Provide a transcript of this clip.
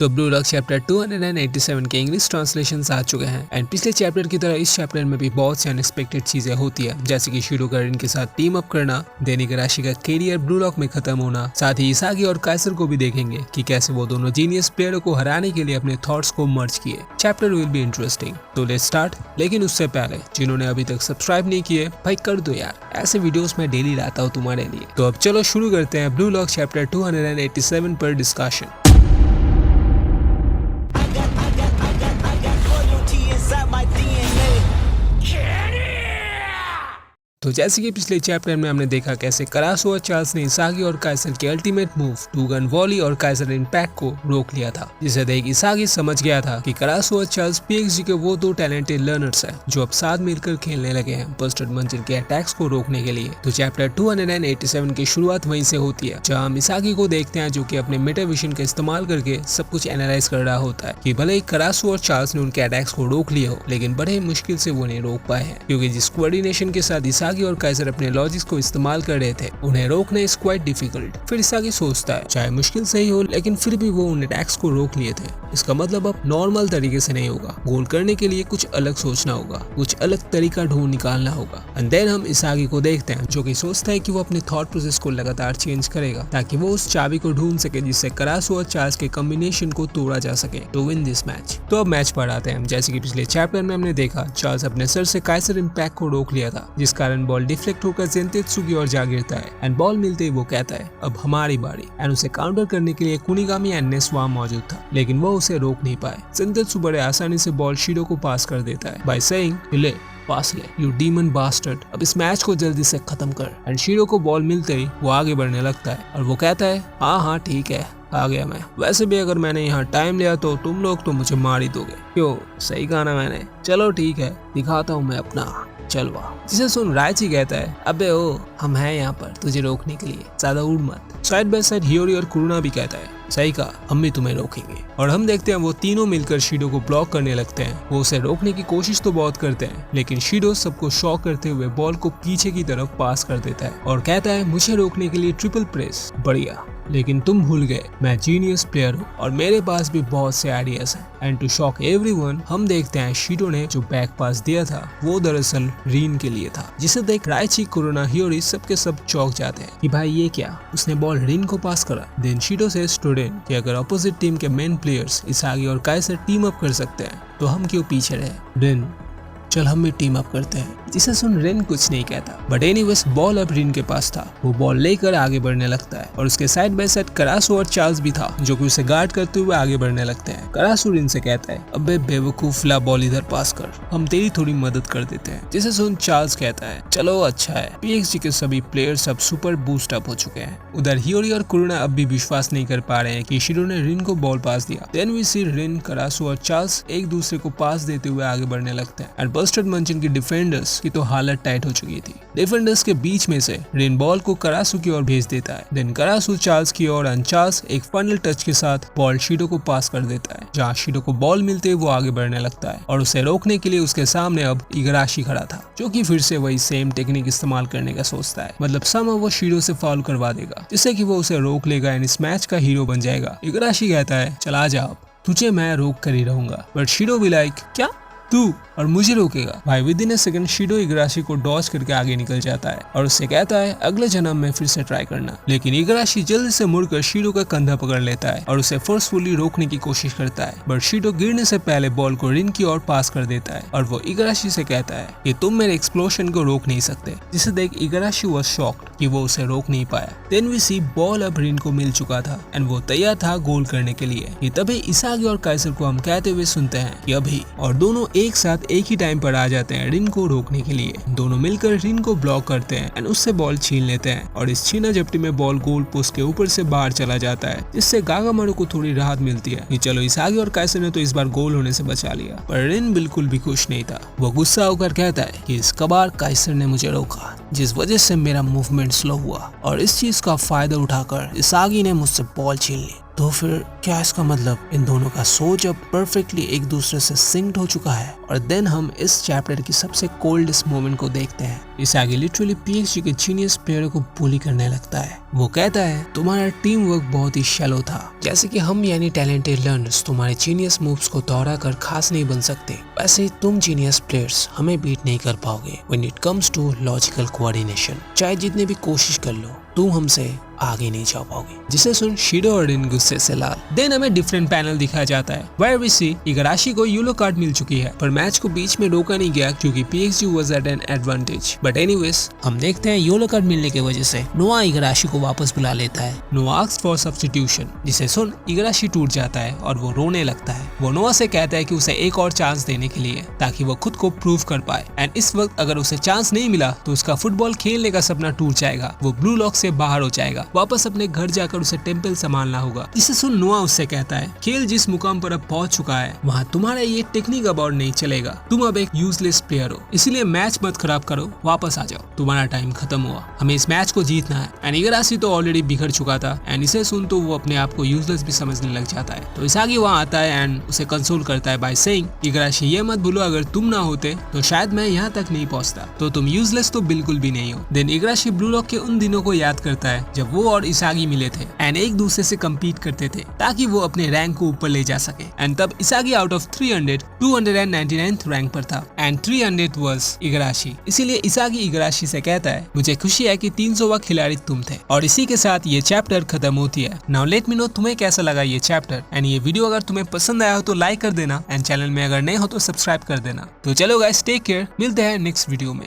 तो blue lock chapter 287 के English translation आ चुके हैं एंड पिछले चैप्टर की तरह इस चैप्टर में भी बहुत सी अनएक्सपेक्टेड चीजें होती है, जैसे कि शिरो का रिन के साथ टीम अप करना, दैनिक राशि का कैरियर ब्लू लॉक में खत्म होना। साथ ही इसागी और काइसर को भी देखेंगे कि कैसे वो दोनों जीनियस प्लेयरों को हराने के लिए अपने थॉट्स को मर्ज किए। चैप्टर विल बी इंटरेस्टिंग, तो लेट्स स्टार्ट। लेकिन उससे पहले जिन्होंने अभी तक सब्सक्राइब नहीं किए भाई कर दो यार, ऐसे वीडियोस मैं डेली लाता हूँ तुम्हारे लिए। तो अब चलो शुरू करते हैं ब्लू लॉक चैप्टर 287 पर डिस्कशन। तो जैसे कि पिछले चैप्टर में हमने देखा कैसे करासो और चार्ल्स ने इसागी और काइसर के ultimate move to gun volley और काइसर इम्पैक्ट को रोक लिया था, जिसे देख इसागी समझ गया था कि करासो और चार्ल्स पीएक्सजी के वो दो टैलेंटेड लर्नर्स हैं जो अब साथ मिलकर खेलने लगे हैं बस्टर्ड मंजिल के अटैक्स को रोकने के लिए। तो चैप्टर 287 की शुरुआत वहीं से होती है, जहाँ हम इसागी को देखते हैं जो कि अपने मेटाविजन का इस्तेमाल करके सब कुछ एनालाइज कर रहा होता है कि भले ही करासो और चार्ल्स ने उनके अटैक्स को रोक लिया हो, लेकिन बड़े मुश्किल से वो उन्हें रोक पाए हैं, क्योंकि जिस कोऑर्डिनेशन के साथ इसागी और काइसर अपने लॉजिक्स को इस्तेमाल कर रहे थे उन्हें रोकना इज क्वाइट डिफिकल्ट। फिर इसागी सोचता है चाहे मुश्किल से ही हो लेकिन फिर भी वो उन अटैक्स को रोक लिए थे, इसका मतलब अब नॉर्मल तरीके से नहीं होगा, गोल करने के लिए कुछ अलग सोचना होगा, कुछ अलग तरीका ढूंढ निकालना होगा। एंड देन हम इसागी को देखते हैं जो कि सोचता है कि वो अपने थॉट प्रोसेस को लगातार चेंज करेगा ताकि वो उस चाबी को ढूंढ सके जिससे करासो और चार्ल्स के कॉम्बिनेशन को तोड़ा जा सके टू विन दिस मैच। तो अब मैच पर आते हैं। जैसे कि पिछले चैप्टर में हमने देखा चार्ल्स अपने सर से काइसर इम्पैक्ट को रोक लिया था, जिस कारण बॉल डिफ्लेक्ट होकर जेंतेत्सु की ओर जा गिरता है एंड बॉल मिलते ही वो कहता है अब हमारी बारी। एंड उसे काउंटर करने के लिए कुनिगामी एंड नेस्वा मौजूद था, लेकिन वो उसे रोक नहीं पाए। जेंतेत्सु बड़े आसानी से बॉल शिरो को पास कर देता है बाय सेइंग ले पास ले यू डीमन बास्टर्ड, अब इस मैच को जल्दी से खत्म कर। एंड शिरो को बॉल मिलते ही वो आगे बढ़ने लगता है और वो कहता है हाँ ठीक है आ गया मैं, वैसे भी अगर मैंने यहाँ टाइम लिया तो तुम लोग तो मुझे मार ही दोगे। क्यों, सही कहा ना मैंने, चलो ठीक है दिखाता हूँ मैं अपना चलवा। जिसे सुन राइची कहता है अबे ओ हम हैं यहाँ पर तुझे रोकने के लिए, ज्यादा उड़ मत। साइड बाय साइड हियोरी और कुरुना भी कहता है सही कहा हम भी तुम्हें रोकेंगे। और हम देखते हैं वो तीनों मिलकर शिडो को ब्लॉक करने लगते हैं। वो उसे रोकने की कोशिश तो बहुत करते हैं, लेकिन शिडो सबको शॉक करते हुए बॉल को पीछे की तरफ पास कर देता है और कहता है मुझे रोकने के लिए ट्रिपल प्रेस, बढ़िया, लेकिन तुम भूल गए मैं जीनियस प्लेयर हूँ और मेरे पास भी बहुत से आइडियाज हैं। एंड टू शॉक एवरीवन हम देखते हैं शिडो ने जो बैक पास दिया था वो दरअसल रीन के लिए था, जिसे देख राइची, कुरुना, हियोरी सबके सब चौंक जाते हैं कि भाई ये क्या, उसने बॉल रीन को पास करा। देन शिडो से स्टूडेंट कि अगर अपोजिट टीम के मेन प्लेयर्स इसागी और काइसर टीम अप कर सकते हैं तो हम क्यों पीछे रहे। रिन चल हम भी टीम अप करते हैं। जिसे सुन रिन कुछ नहीं कहता, बट एनीवेज बॉल अब रिन के पास था। वो बॉल लेकर आगे बढ़ने लगता है और उसके साइड बाय साइड करासो और चार्ल्स भी था जो कि उसे गार्ड करते हुए आगे बढ़ने लगते हैं। करासो रिन से कहता है अबे बेवकूफ ला बॉल इधर पास कर, हम तेरी थोड़ी मदद कर देते हैं। जिसे सुन चार्ल्स कहता है चलो अच्छा है, पीएक्सजी के सभी प्लेयर्स अब सुपर बूस्ट अप हो चुके हैं। उधर हियोरी और कुरुना अब भी विश्वास नहीं कर पा रहे हैं कि शिरो ने रिन को बॉल पास दिया। देन वी सी रिन, करासो और चार्ल्स एक दूसरे को पास देते हुए आगे बढ़ने लगते हैं। एंड बस्टर्ड मंजिल की डिफेंडर्स की तो हालत टाइट हो चुकी थी। डिफेंडर्स के बीच में से रिन बॉल को करासु की ओर भेज देता है। देन करासु चार्ल्स की ओर एंड चार्ल्स एक फाइनल टच के साथ बॉल शिडो को पास कर देता है, जहां शिडो को बॉल मिलते ही वो आगे बढ़ने लगता है और उसे रोकने के लिए उसके सामने अब इगराशी खड़ा था, जो कि फिर से वही सेम टेक्निक इस्तेमाल करने का सोचता है। मतलब समहाउ वो शिडो से फाउल करवा देगा जिससे कि वो उसे रोक लेगा एंड इस मैच का हीरो बन जाएगा। इगराशी कहता है चला जा, अब तुझे मैं रोक कर ही रहूंगा। बट शिडो भी लाइक क्या तू और मुझे रोकेगा। भाई विद इन ए सेकंड शिडो इगराशी को डॉज करके आगे निकल जाता है और उससे कहता है अगले जन्म में फिर से ट्राई करना। लेकिन इगराशी जल्दी से मुड़कर शिडो का कंधा पकड़ लेता है और उसे फोर्सफुली रोकने की कोशिश करता है, बट शिडो गिरने से पहले बॉल को रिन की ओर पास कर देता है और वो इगराशी से कहता है कि तुम मेरे एक्सप्लोशन को रोक नहीं सकते। जिसे देख इगराशी वाज शॉक्ड कि वो उसे रोक नहीं पाया। देन वी सी बॉल अब रिन को मिल चुका था एंड वो तैयार था गोल करने के लिए। ये तभी इसागी और काइसर को हम कहते हुए सुनते हैं कि अभी, और दोनों एक साथ एक ही टाइम पर आ जाते हैं रिन को रोकने के लिए। दोनों मिलकर रिन को ब्लॉक करते हैं एंड उससे बॉल छीन लेते हैं और इस छीना झपटी में बॉल गोल पोस्ट के ऊपर से बाहर चला जाता है, जिससे गागामारू को थोड़ी राहत मिलती है कि चलो इसागी और काइसर ने तो इस बार गोल होने से बचा लिया। पर रिन बिल्कुल भी खुश नहीं था। वो गुस्सा होकर कहता है कि इस बार काइसर ने मुझे रोका, जिस वजह से मेरा मूवमेंट स्लो हुआ और इस चीज का फायदा उठाकर इसागी ने मुझसे बॉल छीन ली। तो फिर क्या इसका मतलब इन दोनों का सोच अब परफेक्टली एक दूसरे से सिंक्ड हो चुका है। और देन हम इस चैप्टर की सबसे कोल्डेस्ट मोमेंट को देखते हैं। इसागी लिटरली पीएक्सजी के जीनियस प्लेयर को बुली करने लगता है। वो कहता है तुम्हारा टीम वर्क बहुत ही शैलो था, जैसे कि हम यानी टैलेंटेड लर्नर्स तुम्हारे जीनियस मूव्स को दोहरा कर खास नहीं बन सकते, वैसे तुम जीनियस प्लेयर्स हमें बीट नहीं कर पाओगे when it comes to logical coordination. चाहे जितने भी कोशिश कर लो तुम हमसे आगे नहीं जा पाओगे। जिसे सुन शिडो और रिन गुस्से से लाल। देन हमें डिफरेंट पैनल दिखाया जाता है वेयर वी सी इगाराशी को येलो कार्ड मिल चुकी है, पर मैच को बीच में रोका नहीं गया क्योंकि PXG was at an advantage. But anyways हम देखते हैं येलो कार्ड मिलने की वजह से नोआ इगाराशी को वापस बुला लेता है। नोआ आस्क्स फॉर सब्स्टिट्यूशन, जिसे सुन इगाराशी टूट जाता है और वो रोने लगता है। वो नोआ से कहता है कि उसे एक और चांस देने के लिए ताकि वो खुद को प्रूव कर पाए, एंड इस वक्त अगर उसे चांस नहीं मिला तो उसका फुटबॉल खेलने का सपना टूट जाएगा, वो ब्लू लॉक से बाहर हो जाएगा, वापस अपने घर जाकर उसे टेंपल संभालना होगा। इसे सुन नोआ उससे कहता है खेल जिस मुकाम पर अब पहुंच चुका है वहाँ तुम्हारा ये टेक्निक अबाउट नहीं चलेगा, तुम अब एक यूजलेस प्लेयर हो, इसलिए मैच मत खराब करो, वापस आ जाओ, तुम्हारा टाइम खत्म हुआ, हमें इस मैच को जीतना है। एंड इगाराशी तो ऑलरेडी बिखर चुका था, एंड इसे सुन तो वो अपने आप को यूजलेस भी समझने लग जाता है। तो इसागी वहाँ आता है एंड उसे कंसोल करता है बाय सेइंग इगाराशी ये मत भूलो अगर तुम ना होते तो शायद मैं यहाँ तक नहीं पहुँचता, तो तुम यूजलेस तो बिल्कुल भी नहीं हो। देन इगाराशी ब्लू लॉक के उन दिनों को याद करता है जब वो और इसागी मिले थे एंड एक दूसरे से कम्पीट करते थे ताकि वो अपने रैंक को ऊपर ले जा सके। एंड तब इसागी आउट ऑफ 300 299th रैंक पर था एंड 300 वाज इगाराशी। इसीलिए इसागी इगाराशी से कहता है मुझे खुशी है कि 300वां खिलाड़ी तुम थे। और इसी के साथ ये चैप्टर खत्म होती है। नाउ लेट मी नो तुम्हें कैसा लगा ये चैप्टर, एंड ये वीडियो अगर तुम्हें पसंद आया हो तो लाइक कर देना, एंड चैनल में अगर नए हो तो सब्सक्राइब कर देना। तो चलो गाइस टेक केयर, मिलते हैं नेक्स्ट वीडियो में।